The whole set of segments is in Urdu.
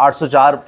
804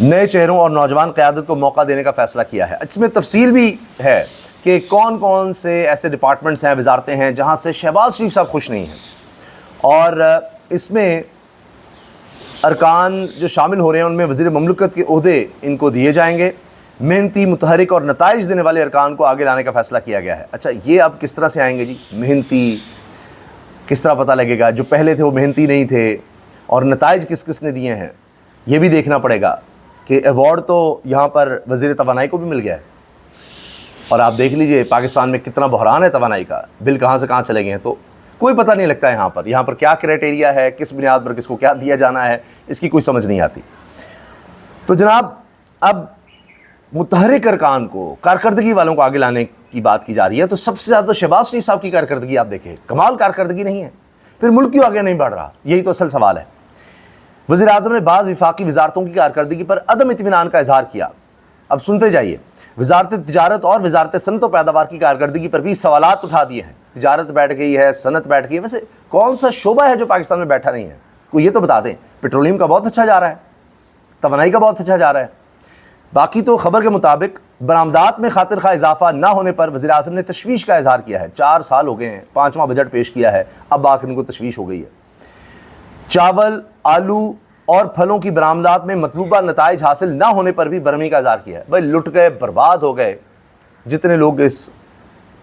نئے چہروں اور نوجوان قیادت کو موقع دینے کا فیصلہ کیا ہے۔ اس میں تفصیل بھی ہے کہ کون کون سے ایسے ڈپارٹمنٹس ہیں، وزارتیں ہیں جہاں سے شہباز شریف صاحب خوش نہیں ہیں، اور اس میں ارکان جو شامل ہو رہے ہیں ان میں وزیر مملکت کے عہدے ان کو دیے جائیں گے۔ محنتی، متحرک اور نتائج دینے والے ارکان کو آگے لانے کا فیصلہ کیا گیا ہے۔ اچھا، یہ اب کس طرح سے آئیں گے جی؟ محنتی کس طرح پتہ لگے گا؟ جو پہلے تھے وہ محنتی نہیں تھے، اور نتائج کس کس نے دیے ہیں یہ بھی دیکھنا پڑے گا کہ ایوارڈ تو یہاں پر وزیر توانائی کو بھی مل گیا ہے، اور آپ دیکھ لیجئے پاکستان میں کتنا بحران ہے توانائی کا، بل کہاں سے کہاں چلے گئے ہیں، تو کوئی پتہ نہیں لگتا ہے یہاں پر کیا کرائٹیریا ہے، کس بنیاد پر کس کو کیا دیا جانا ہے، اس کی کوئی سمجھ نہیں آتی۔ تو جناب اب متحرک ارکان کو، کارکردگی والوں کو آگے لانے کی بات کی جا رہی ہے، تو سب سے زیادہ تو شہباز شریف صاحب کی کارکردگی آپ دیکھیں، کمال کارکردگی نہیں ہے، پھر ملک کیوں آگے نہیں بڑھ رہا؟ یہی تو اصل سوال ہے۔ وزیر اعظم نے بعض وفاقی وزارتوں کی کارکردگی پر عدم اطمینان کا اظہار کیا۔ اب سنتے جائیے۔ وزارت تجارت اور وزارت صنعت و پیداوار کی کارکردگی پر بھی سوالات اٹھا دیے ہیں۔ تجارت بیٹھ گئی ہے، صنعت بیٹھ گئی ہے، ویسے کون سا شعبہ ہے جو پاکستان میں بیٹھا نہیں ہے؟ کوئی یہ تو بتا دیں۔ پیٹرولیم کا بہت اچھا جا رہا ہے، توانائی کا بہت اچھا جا رہا ہے۔ باقی تو خبر کے مطابق برآمدات میں خاطر خواہ اضافہ نہ ہونے پر وزیر اعظم نے تشویش کا اظہار کیا ہے۔ 4 سال ہو گئے ہیں، 5واں بجٹ پیش کیا ہے، اب آخر ان کو تشویش ہو گئی ہے۔ چاول، آلو اور پھلوں کی برآمدات میں مطلوبہ نتائج حاصل نہ ہونے پر بھی برہمی کا اظہار کیا ہے۔ بھائی لٹ گئے، برباد ہو گئے جتنے لوگ اس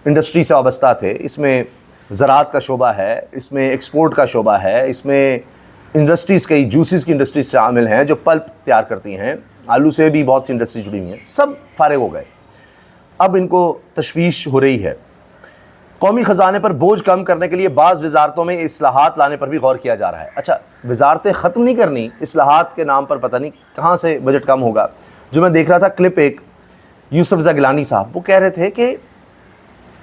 انڈسٹری سے وابستہ تھے۔ اس میں زراعت کا شعبہ ہے، اس میں ایکسپورٹ کا شعبہ ہے، اس میں انڈسٹریز کئی جوسز کی انڈسٹریز شامل ہیں جو پلپ تیار کرتی ہیں، آلو سے بھی بہت سی انڈسٹری جڑی ہوئی ہیں، سب فارغ ہو گئے۔ اب ان کو تشویش ہو رہی ہے۔ قومی خزانے پر بوجھ کم کرنے کے لیے بعض وزارتوں میں اصلاحات لانے پر بھی غور کیا جا رہا ہے۔ اچھا، وزارتیں ختم نہیں کرنی، اصلاحات کے نام پر پتہ نہیں کہاں سے بجٹ کم ہوگا۔ جو میں دیکھ رہا تھا کلپ، ایک یوسف زئی گیلانی صاحب وہ کہہ رہے تھے کہ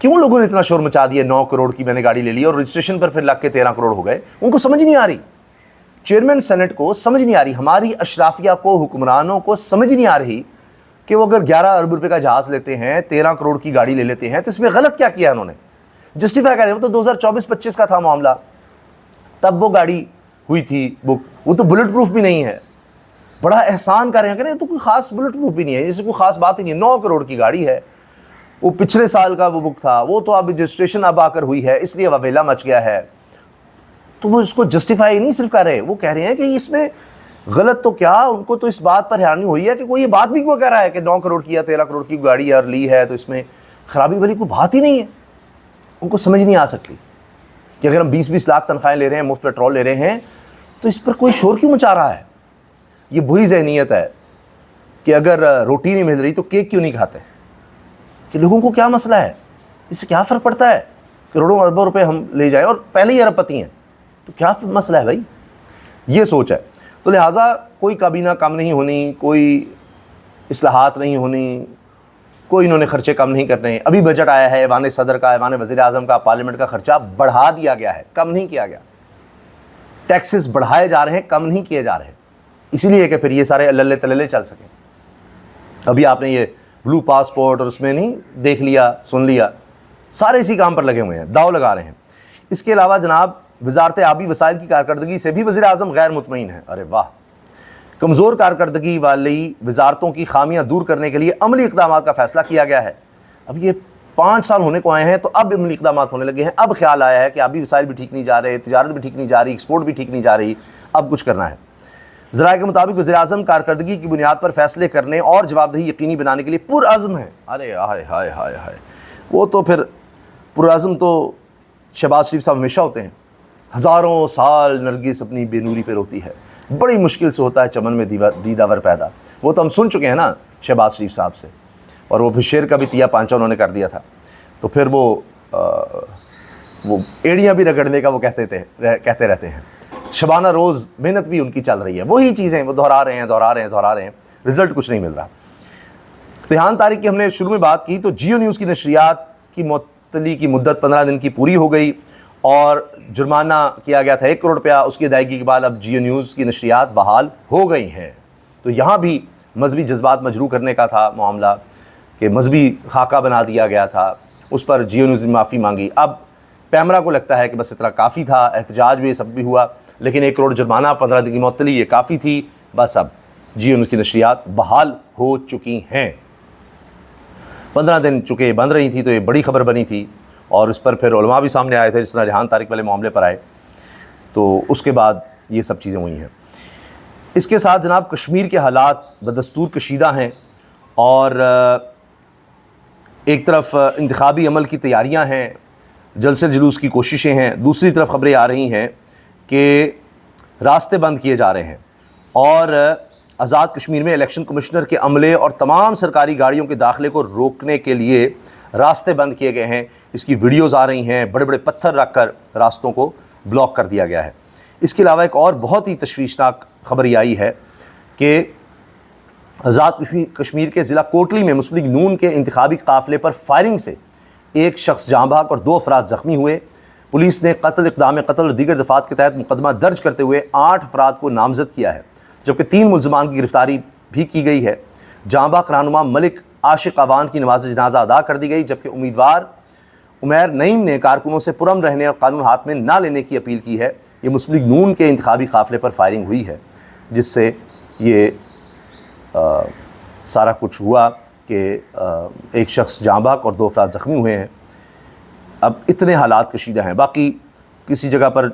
کیوں لوگوں نے اتنا شور مچا دیا، 9 کروڑ کی میں نے گاڑی لے لی اور رجسٹریشن پر پھر لگ کے 13 کروڑ ہو گئے۔ ان کو سمجھ نہیں آ رہی، چیئرمین سینٹ کو سمجھ نہیں آ رہی، ہماری اشرافیہ کو، حکمرانوں کو سمجھ نہیں آ رہی کہ وہ اگر 11 ارب روپے کا جہاز لیتے ہیں، 13 کروڑ کی گاڑی لے لیتے ہیں، تو اس میں غلط کیا کیا انہوں نے؟ جسٹیفائی کر رہے ہیں، وہ تو 2024-25 کا تھا معاملہ، تب وہ گاڑی ہوئی تھی بک، وہ تو بلٹ پروف بھی نہیں ہے۔ بڑا احسان کر رہے ہیں کہ نہیں تو کوئی خاص بلٹ پروف بھی نہیں ہے، جیسے کوئی خاص بات ہی نہیں ہے، 9 کروڑ کی گاڑی ہے، وہ پچھلے سال کا وہ بک تھا، وہ تو اب رجسٹریشن اب آ کر ہوئی ہے، اس لیے وبیلا مچ گیا ہے۔ تو وہ اس کو جسٹیفائی نہیں صرف کر رہے، وہ کہہ رہے ہیں کہ اس میں غلط تو کیا، ان کو تو اس بات پر حیرانی ہوئی ہے کہ کوئی یہ بات بھی کیوں کہہ رہا ہے کہ 9 کروڑ کی یا 13 کروڑ کی گاڑی اور لی ہے تو اس میں خرابی والی کوئی بات ہی نہیں ہے۔ ان کو سمجھ نہیں آ سکتی کہ اگر ہم 20-20 لاکھ تنخواہیں لے رہے ہیں، مفت پیٹرول لے رہے ہیں، تو اس پر کوئی شور کیوں مچا رہا ہے؟ یہ وہی ذہنیت ہے کہ اگر روٹی نہیں مل رہی تو کیک کیوں نہیں کھاتے، کہ لوگوں کو کیا مسئلہ ہے، اس سے کیا فرق پڑتا ہے، کروڑوں اربوں روپے ہم لے جائیں اور پہلے ہی ارب پتی ہیں، تو کیا مسئلہ ہے بھائی؟ یہ سوچ ہے۔ تو لہٰذا کوئی کابینہ کم نہیں ہونی، کوئی اصلاحات نہیں ہونی، کوئی انہوں نے خرچے کم نہیں کرنے۔ ابھی بجٹ آیا ہے، ایوان صدر کا، ایوان وزیر اعظم کا، پارلیمنٹ کا خرچہ بڑھا دیا گیا ہے، کم نہیں کیا گیا۔ ٹیکسز بڑھائے جا رہے ہیں، کم نہیں کیے جا رہے ہیں، اسی لیے کہ پھر یہ سارے اللہ تللے چل سکیں۔ ابھی آپ نے یہ بلو پاسپورٹ اور اس میں نہیں دیکھ لیا، سن لیا، سارے اسی کام پر لگے ہوئے ہیں، داؤ لگا رہے ہیں۔ اس کے علاوہ جناب وزارت آبی وسائل کی کارکردگی سے بھی وزیر اعظم غیر مطمئن ہے۔ ارے واہ! کمزور کارکردگی والی وزارتوں کی خامیاں دور کرنے کے لیے عملی اقدامات کا فیصلہ کیا گیا ہے۔ اب یہ 5 سال ہونے کو آئے ہیں تو اب عملی اقدامات ہونے لگے ہیں۔ اب خیال آیا ہے کہ آبی وسائل بھی ٹھیک نہیں جا رہے، تجارت بھی ٹھیک نہیں جا رہی، ایکسپورٹ بھی ٹھیک نہیں جا رہی، اب کچھ کرنا ہے۔ ذرائع کے مطابق وزیر اعظم کارکردگی کی بنیاد پر فیصلے کرنے اور جواب دہی یقینی بنانے کے لیے پرعزم ہیں۔ ارے ہائے ہائے ہائے ہائے، وہ تو پھر پرعزم تو شہباز شریف صاحب ہمیشہ ہوتے ہیں۔ ہزاروں سال نرگس اپنی بے نوری پہ روتی ہے، بڑی مشکل سے ہوتا ہے چمن میں دیداور پیدا۔ وہ تو ہم سن چکے ہیں نا شہباز شریف صاحب سے، اور وہ پھر شیر کا بھی تیا پانچا انہوں نے کر دیا تھا، تو پھر وہ ایڑیاں بھی رگڑنے کا وہ کہتے رہتے ہیں۔ شبانہ روز محنت بھی ان کی چل رہی ہے، وہی چیزیں وہ دہرا رہے ہیں، رزلٹ کچھ نہیں مل رہا۔ ریحان طارق کی ہم نے شروع میں بات کی، تو جیو نیوز کی نشریات کی معطلی کی مدت 15 دن کی پوری ہو گئی اور جرمانہ کیا گیا تھا 1 کروڑ روپیہ، اس کی ادائیگی کے بعد اب جیو نیوز کی نشریات بحال ہو گئی ہیں۔ تو یہاں بھی مذہبی جذبات مجروح کرنے کا تھا معاملہ، کہ مذہبی خاکہ بنا دیا گیا تھا، اس پر جیو نیوز نے معافی مانگی۔ اب پیمرا کو لگتا ہے کہ بس اتنا کافی تھا، احتجاج بھی سب بھی ہوا، لیکن 1 کروڑ جرمانہ، 15 دن کی معطلی، یہ کافی تھی، بس اب جی ان کی نشریات بحال ہو چکی ہیں. 15 دن چکے بند رہی تھی تو یہ بڑی خبر بنی تھی، اور اس پر پھر علماء بھی سامنے آئے تھے، جس طرح ریحان طارق والے معاملے پر آئے، تو اس کے بعد یہ سب چیزیں ہوئی ہیں. اس کے ساتھ جناب کشمیر کے حالات بدستور کشیدہ ہیں، اور ایک طرف انتخابی عمل کی تیاریاں ہیں، جلسے جلوس کی کوششیں ہیں، دوسری طرف خبریں آ رہی ہیں کہ راستے بند کیے جا رہے ہیں، اور آزاد کشمیر میں الیکشن کمشنر کے عملے اور تمام سرکاری گاڑیوں کے داخلے کو روکنے کے لیے راستے بند کیے گئے ہیں. اس کی ویڈیوز آ رہی ہیں، بڑے بڑے پتھر رکھ کر راستوں کو بلاک کر دیا گیا ہے. اس کے علاوہ ایک اور بہت ہی تشویشناک خبر یہ آئی ہے کہ آزاد کشمیر کے ضلع کوٹلی میں مسلم لیگ نون کے انتخابی قافلے پر فائرنگ سے ایک شخص جاں بحق اور 2 افراد زخمی ہوئے. پولیس نے قتل، اقدام قتل اور دیگر دفعات کے تحت مقدمہ درج کرتے ہوئے 8 افراد کو نامزد کیا ہے، جبکہ 3 ملزمان کی گرفتاری بھی کی گئی ہے. جاں بحق رہنما ملک عاشق آوان کی نماز جنازہ ادا کر دی گئی، جبکہ امیدوار عمیر نعیم نے کارکنوں سے پرامن رہنے اور قانون ہاتھ میں نہ لینے کی اپیل کی ہے. یہ مسلم لیگ نون کے انتخابی قافلے پر فائرنگ ہوئی ہے، جس سے یہ سارا کچھ ہوا کہ ایک شخص جاں بحق اور 2 افراد زخمی ہوئے ہیں. اب اتنے حالات کشیدہ ہیں. باقی کسی جگہ پر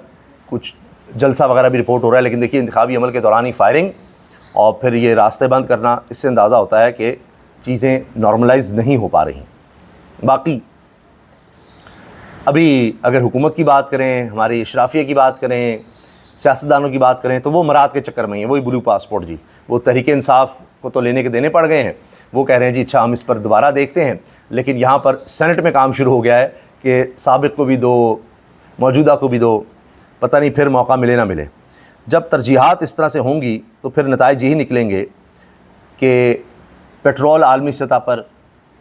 کچھ جلسہ وغیرہ بھی رپورٹ ہو رہا ہے، لیکن دیکھیے انتخابی عمل کے دوران ہی فائرنگ اور پھر یہ راستے بند کرنا، اس سے اندازہ ہوتا ہے کہ چیزیں نارملائز نہیں ہو پا رہی. باقی ابھی اگر حکومت کی بات کریں، ہماری اشرافیہ کی بات کریں، سیاستدانوں کی بات کریں، تو وہ مراد کے چکر میں ہیں. وہی بلو پاسپورٹ جی، وہ تحریک انصاف کو تو لینے کے دینے پڑ گئے ہیں. وہ کہہ رہے ہیں جی اچھا ہم اس پر دوبارہ دیکھتے ہیں، لیکن یہاں پر سینٹ میں کام شروع ہو گیا ہے کہ سابق کو بھی دو، موجودہ کو بھی دو، پتہ نہیں پھر موقع ملے نہ ملے. جب ترجیحات اس طرح سے ہوں گی تو پھر نتائج یہی نکلیں گے کہ پیٹرول عالمی سطح پر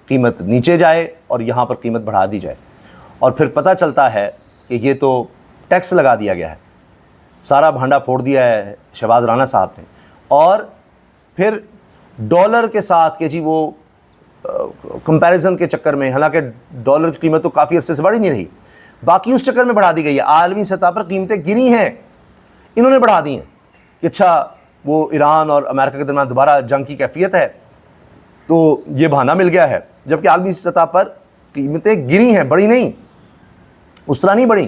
قیمت نیچے جائے اور یہاں پر قیمت بڑھا دی جائے. اور پھر پتہ چلتا ہے کہ یہ تو ٹیکس لگا دیا گیا ہے، سارا بھانڈا پھوڑ دیا ہے شہباز رانا صاحب نے. اور پھر ڈالر کے ساتھ کہ جی وہ کمپیریزن کے چکر میں، حالانکہ ڈالر کی قیمت تو کافی عرصے سے بڑھی نہیں رہی، باقی اس چکر میں بڑھا دی گئی ہے. عالمی سطح پر قیمتیں گری ہیں، انہوں نے بڑھا دی ہیں کہ اچھا وہ ایران اور امریکہ کے درمیان دوبارہ جنگ کی کیفیت ہے تو یہ بہانہ مل گیا ہے. جبکہ عالمی سطح پر قیمتیں گری ہیں، بڑھی نہیں، اس طرح نہیں بڑھی.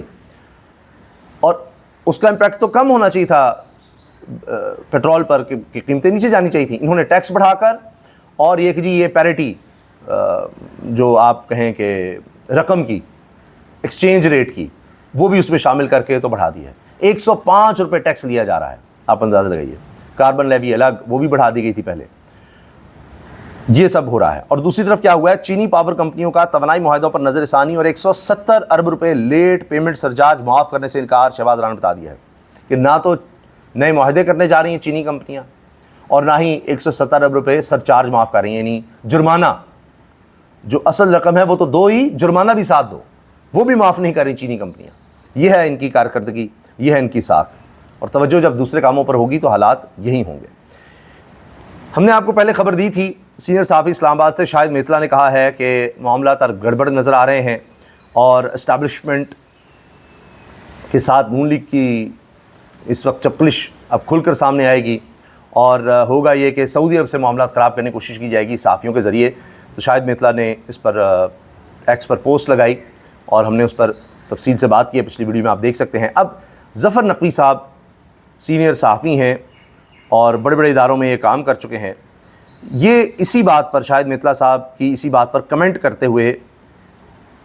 اور اس کا امپیکٹ تو کم ہونا چاہیے تھا پیٹرول پر کہ قیمتیں نیچے جانی چاہیے تھیں. انہوں نے ٹیکس بڑھا کر اور یہ کہ جی یہ پیریٹی جو آپ کہیں کہ رقم کی، ایکسچینج ریٹ کی، وہ بھی اس میں شامل کر کے تو بڑھا دی ہے. 105 روپے ٹیکس لیا جا رہا ہے، آپ اندازہ لگائیے. کاربن لیوی الگ، وہ بھی بڑھا دی گئی تھی پہلے. یہ سب ہو رہا ہے. اور دوسری طرف کیا ہوا ہے، چینی پاور کمپنیوں کا توانائی معاہدوں پر نظر ثانی اور 170 ارب روپے لیٹ پیمنٹ سرچارج معاف کرنے سے انکار. شہباز رانا نے بتا دیا ہے کہ نہ تو نئے معاہدے کرنے جا رہی ہیں چینی کمپنیاں، اور نہ ہی 170 ارب روپے سرچارج معاف کر رہی ہیں. یعنی جرمانہ جو اصل رقم ہے وہ تو دو ہی، جرمانہ بھی ساتھ دو، وہ بھی معاف نہیں کر رہی چینی کمپنیاں. یہ ہے ان کی کارکردگی، یہ ہے ان کی ساکھ. اور توجہ جب دوسرے کاموں پر ہوگی تو حالات یہی ہوں گے. ہم نے آپ کو پہلے خبر دی تھی، سینئر صحافی اسلام آباد سے شاہد میتلا نے کہا ہے کہ معاملات گڑبڑ نظر آ رہے ہیں اور اسٹیبلشمنٹ کے ساتھ نون لیگ کی اس وقت چپکلش اب کھل کر سامنے آئے گی، اور ہوگا یہ کہ سعودی عرب سے معاملات خراب کرنے کی کوشش کی جائے گی صحافیوں کے ذریعے. تو شاہد میتلا نے اس پر ایکس پر پوسٹ لگائی اور ہم نے اس پر تفصیل سے بات کی ہے، پچھلی ویڈیو میں آپ دیکھ سکتے ہیں. اب ظفر نقوی صاحب سینئر صحافی ہیں اور بڑے بڑے اداروں میں یہ کام کر چکے ہیں. یہ اسی بات پر، شاہد میتلا صاحب کی اسی بات پر کمنٹ کرتے ہوئے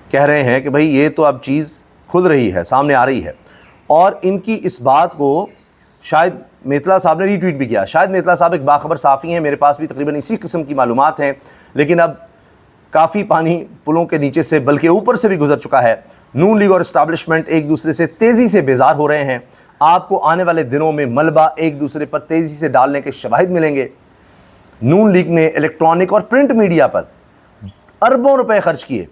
کہہ رہے ہیں کہ بھائی یہ تو اب چیز کھل رہی ہے، سامنے آ رہی ہے. اور ان کی اس بات کو شاہد میتلا صاحب نے ری ٹویٹ بھی کیا. شاہد میتلا صاحب ایک باخبر صحافی ہیں، میرے پاس بھی تقریباً اسی قسم کی معلومات ہیں، لیکن اب کافی پانی پلوں کے نیچے سے بلکہ اوپر سے بھی گزر چکا ہے. نون لیگ اور اسٹیبلشمنٹ ایک دوسرے سے تیزی سے بیزار ہو رہے ہیں. آپ کو آنے والے دنوں میں ملبہ ایک دوسرے پر تیزی سے ڈالنے کے شواہد ملیں گے. نون لیگ نے الیکٹرانک اور پرنٹ میڈیا پر اربوں روپے خرچ کیے.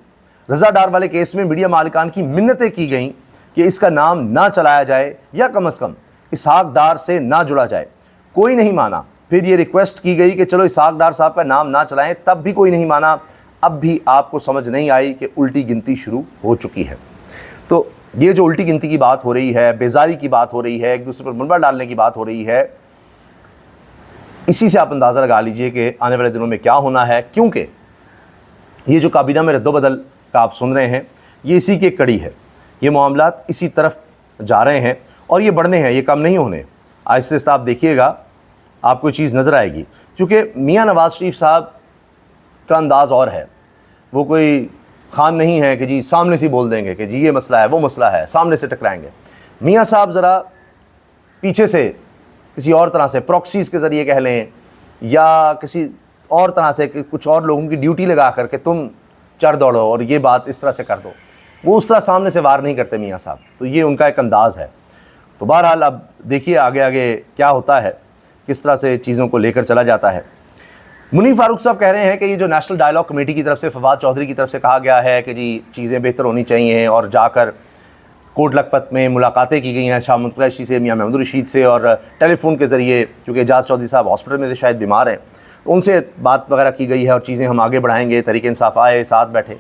رضا ڈار والے کیس میں میڈیا مالکان کی منتیں کی گئیں کہ اس کا نام نہ چلایا جائے یا کم از کم اسحاق ڈار سے نہ جڑا جائے. کوئی نہیں مانا. پھر یہ ریکویسٹ کی گئی کہ چلو اسحاق ڈار صاحب کا نام نہ چلائیں، تب بھی کوئی نہیں مانا. اب بھی آپ کو سمجھ نہیں آئی کہ الٹی گنتی شروع ہو چکی ہے. تو یہ جو الٹی گنتی کی بات ہو رہی ہے، بیزاری کی بات ہو رہی ہے، ایک دوسرے پر ملبہ ڈالنے کی بات ہو رہی ہے، اسی سے آپ اندازہ لگا لیجئے کہ آنے والے دنوں میں کیا ہونا ہے، کیونکہ یہ جو کابینہ میں رد و بدل کا آپ سن رہے ہیں یہ اسی کی ایک کڑی ہے. یہ معاملات اسی طرف جا رہے ہیں اور یہ بڑھنے ہیں، یہ کم نہیں ہونے. آہستہ آہستہ آپ دیکھیے گا آپ کو چیز نظر آئے گی، کیونکہ میاں نواز شریف صاحب کا انداز اور ہے. وہ کوئی خان نہیں ہے کہ جی سامنے سے بول دیں گے کہ جی یہ مسئلہ ہے وہ مسئلہ ہے، سامنے سے ٹکرائیں گے. میاں صاحب ذرا پیچھے سے کسی اور طرح سے پروکسیز کے ذریعے کہہ لیں یا کسی اور طرح سے کچھ اور لوگوں کی ڈیوٹی لگا کر کہ تم چڑھ دوڑو اور یہ بات اس طرح سے کر دو، وہ اس طرح سامنے سے وار نہیں کرتے میاں صاحب. تو یہ ان کا ایک انداز ہے. تو بہرحال اب دیکھیے آگے آگے کیا ہوتا ہے، کس طرح سے چیزوں کو لے کر چلا جاتا ہے. منیر فاروق صاحب کہہ رہے ہیں کہ یہ جو نیشنل ڈائیلاگ کمیٹی کی طرف سے فواد چودھری کی طرف سے کہا گیا ہے کہ جی چیزیں بہتر ہونی چاہیے اور جا کر کوٹ لکھپت میں ملاقاتیں کی گئی ہیں شاہ محمود قریشی سے، میاں محمود رشید سے، اور ٹیلی فون کے ذریعے، کیونکہ اعجاز چودھری صاحب ہاسپٹل میں شاید بیمار ہیں، تو ان سے بات وغیرہ کی گئی ہے اور چیزیں ہم آگے بڑھائیں گے. تحریک انصاف آئے ساتھ بیٹھے.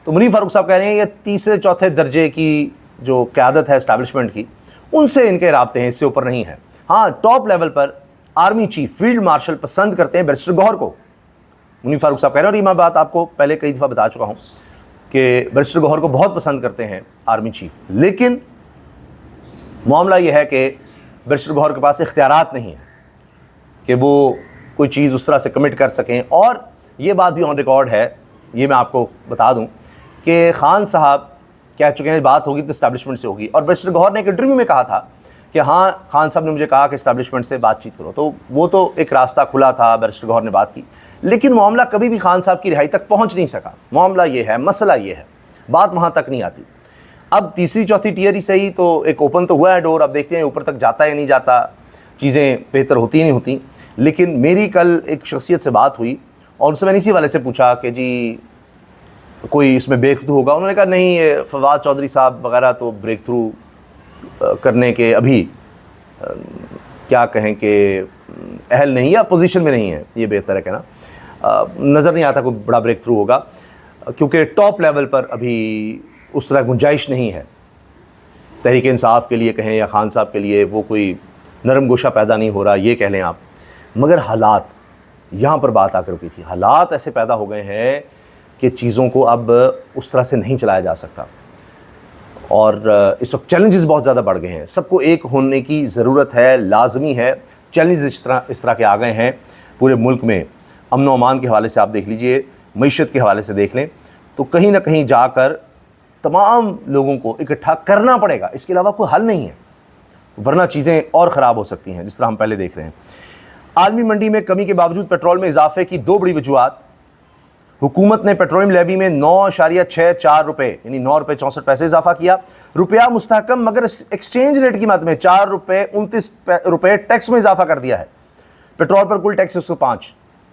تو منیر فاروق صاحب کہہ رہے ہیں یہ تیسرے چوتھے درجے کی جو قیادت ہے اسٹیبلشمنٹ کی، ان سے ان کے رابطے ہیں، اس سے اوپر نہیں ہے. ہاں ٹاپ لیول پر آرمی چیف فیلڈ مارشل پسند کرتے ہیں بیرسٹر گوہر کو. منیر فاروق صاحب کہہ رہے ہیں، اور یہ میں بات آپ کو پہلے کئی دفعہ بتا چکا ہوں کہ بیرسٹر گوہر کو بہت پسند کرتے ہیں آرمی چیف. لیکن معاملہ یہ ہے کہ بیرسٹر گوہر کے پاس اختیارات نہیں ہیں کہ وہ کوئی چیز اس طرح سے کمٹ کر سکیں. اور یہ بات بھی آن ریکارڈ ہے، یہ میں آپ کو بتا دوں کہ خان صاحب کہہ چکے ہیں بات ہوگی تو اسٹیبلشمنٹ سے ہوگی. اور بیرسٹر گوہر نے ایک انٹرویو میں کہا تھا کہ ہاں خان صاحب نے مجھے کہا کہ اسٹیبلشمنٹ سے بات چیت کرو، تو وہ تو ایک راستہ کھلا تھا، بیرسٹر گوہر نے بات کی. لیکن معاملہ کبھی بھی خان صاحب کی رہائی تک پہنچ نہیں سکا. معاملہ یہ ہے، مسئلہ یہ ہے، بات وہاں تک نہیں آتی. اب تیسری چوتھی ٹیئر ہی صحیح تو ایک اوپن تو ہوا ہے ڈور، اب دیکھتے ہیں اوپر تک جاتا ہے یا نہیں جاتا، چیزیں بہتر ہوتی نہیں ہوتی. لیکن میری کل ایک شخصیت سے بات ہوئی اور ان سے میں نے اسی والے سے پوچھا کہ جی کوئی اس میں بریک تھرو ہوگا. انہوں نے کہا نہیں، یہ فواد چودھری صاحب وغیرہ تو بریک تھرو کرنے کے ابھی کیا کہیں کہ اہل نہیں یا پوزیشن میں نہیں ہے، یہ بہتر ہے کہنا. نظر نہیں آتا کوئی بڑا بریک تھرو ہوگا، کیونکہ ٹاپ لیول پر ابھی اس طرح گنجائش نہیں ہے. تحریک انصاف کے لیے کہیں یا خان صاحب کے لیے وہ کوئی نرم گوشہ پیدا نہیں ہو رہا، یہ کہہ لیں آپ. مگر حالات یہاں پر بات آ کر رکی تھی، حالات ایسے پیدا ہو گئے ہیں کہ چیزوں کو اب اس طرح سے نہیں چلایا جا سکتا. اور اس وقت چیلنجز بہت زیادہ بڑھ گئے ہیں. سب کو ایک ہونے کی ضرورت ہے، لازمی ہے. چیلنجز اس طرح کے آ گئے ہیں پورے ملک میں. امن و امان کے حوالے سے آپ دیکھ لیجئے، معیشت کے حوالے سے دیکھ لیں، تو کہیں نہ کہیں جا کر تمام لوگوں کو اکٹھا کرنا پڑے گا. اس کے علاوہ کوئی حل نہیں ہے، ورنہ چیزیں اور خراب ہو سکتی ہیں، جس طرح ہم پہلے دیکھ رہے ہیں. عالمی منڈی میں کمی کے باوجود پیٹرول میں اضافے کی دو بڑی وجوہات. حکومت نے پیٹرولیم لیوی میں 9.64 روپے یعنی 9 روپے 64 پیسے اضافہ کیا. روپیہ مستحکم مگر ایکسچینج ریٹ کی مد میں 4 روپے 29 روپے ٹیکس میں اضافہ کر دیا ہے. پیٹرول پر کل ٹیکس 105.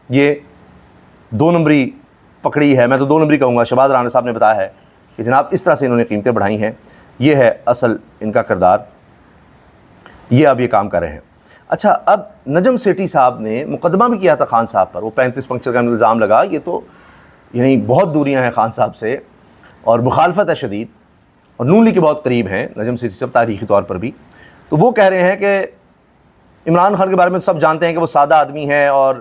یہ 2 نمبری پکڑی ہے، میں تو 2 نمبری کہوں گا. شہباز رانا صاحب نے بتایا ہے کہ جناب اس طرح سے انہوں نے قیمتیں بڑھائی ہیں. یہ ہے اصل ان کا کردار، یہ اب یہ کام کر رہے ہیں. اچھا، اب نجم سیٹھی صاحب نے مقدمہ بھی کیا تھا خان صاحب پر، وہ 35 پنکچر کا الزام لگا. یہ تو یعنی بہت دوریاں ہیں خان صاحب سے اور مخالفت ہے شدید، اور نون لیگ کے بہت قریب ہیں نجم سیٹھی صاحب تاریخی طور پر بھی. تو وہ کہہ رہے ہیں کہ عمران خان کے بارے میں سب جانتے ہیں کہ وہ سادہ آدمی ہے اور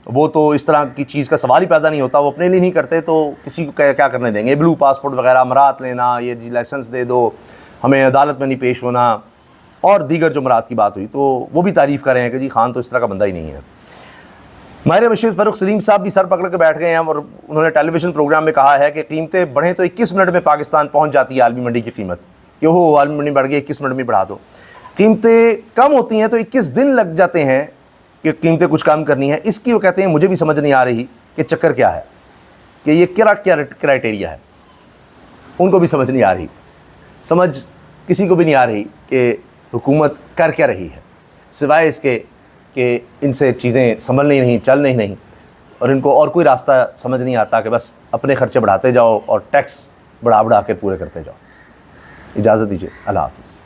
وہ تو اس طرح کی چیز کا سوال ہی پیدا نہیں ہوتا، وہ اپنے لیے نہیں کرتے تو کسی کو کیا کرنے دیں گے. بلو پاسپورٹ وغیرہ، امارات لینا، یہ جی لائسنس دے دو، ہمیں عدالت میں نہیں پیش ہونا، اور دیگر جو امارات کی بات ہوئی، تو وہ بھی تعریف کر رہے ہیں کہ جی خان تو اس طرح کا بندہ ہی نہیں ہے. ماہر مشرف فاروق سلیم صاحب بھی سر پکڑ کے بیٹھ گئے ہیں اور انہوں نے ٹیلی ویژن پروگرام میں کہا ہے کہ قیمتیں بڑھیں تو 21 منٹ میں پاکستان پہنچ جاتی ہے عالمی منڈی کی قیمت، کہ وہ عالمی منڈی بڑھ گئی 21 منٹ میں بڑھا دو. قیمتیں کم ہوتی ہیں تو 21 دن لگ جاتے ہیں کہ قیمتیں کچھ کم کرنی ہے. اس کی وہ کہتے ہیں مجھے بھی سمجھ نہیں آ رہی کہ چکر کیا ہے، کہ یہ کیا کرائٹیریا ہے. ان کو بھی سمجھ نہیں آ رہی، سمجھ کسی کو بھی نہیں آ رہی کہ حکومت کر کیا رہی ہے، سوائے اس کے کہ ان سے چیزیں سنبھلنی نہیں، چلنی نہیں، اور ان کو اور کوئی راستہ سمجھ نہیں آتا کہ بس اپنے خرچے بڑھاتے جاؤ اور ٹیکس بڑھا کے پورے کرتے جاؤ. اجازت دیجیے، اللہ حافظ.